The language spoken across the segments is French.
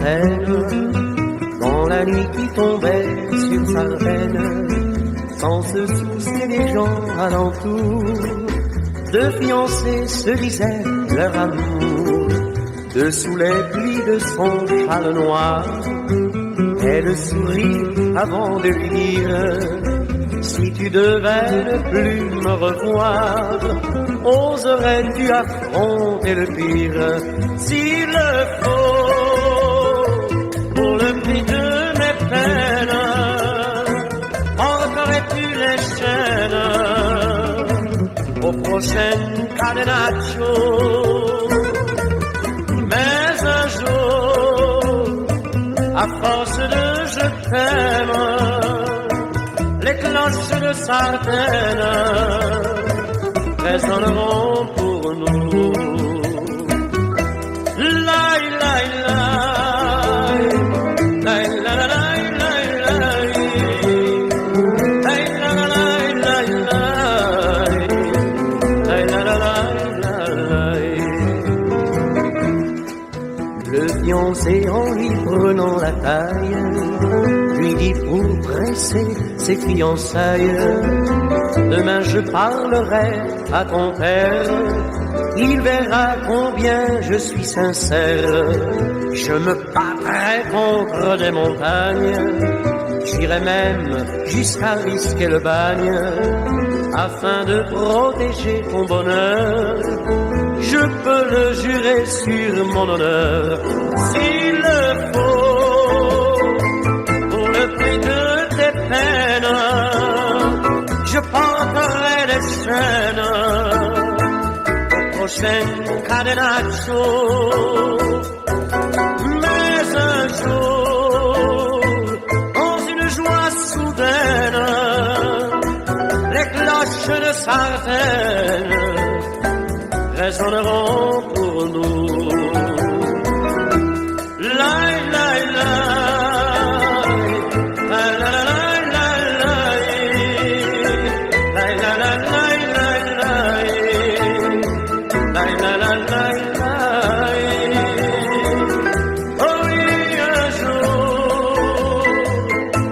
fontaine, dans la nuit qui tombait sur Sardaigne, sans se soucier des gens alentour. Deux fiancés se disaient leur amour, dessous les plis de son châle noir. Elle sourit avant de lui dire: si tu devais ne plus me revoir, oserais-tu affronter le pire? S'il le faut, pour le prix de mes peines, porterais-tu les chaînes aux prochaines cadenaccio? Mais un jour, à force de je t'aime, les cloches de Sardaigne résonneront pour nous. Laï, laï, laï, laï, laï, laï, laï, laï, laï, laï. Le fiancé en lui prenant la taille lui dit pour presser ses fiançailles: demain je parlerai à ton père, il verra combien je suis sincère. Je me battrai contre des montagnes, j'irai même jusqu'à risquer le bagne, afin de protéger ton bonheur. Je peux le jurer sur mon honneur. S'il le faut, pour le prix de tes peines, je porterai les chaînes aux prochaines cadenaccio. Mais un jour, dans une joie soudaine, les cloches de Sardaigne résonneront pour nous. Laï, laï, laï, laï, laï, laï, laï, laï, laï, laï, laï, laï, laï. Oh oui, un jour,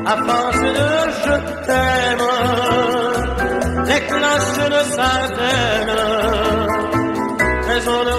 à force de je t'aime, les cloches de Sardaigne résonnent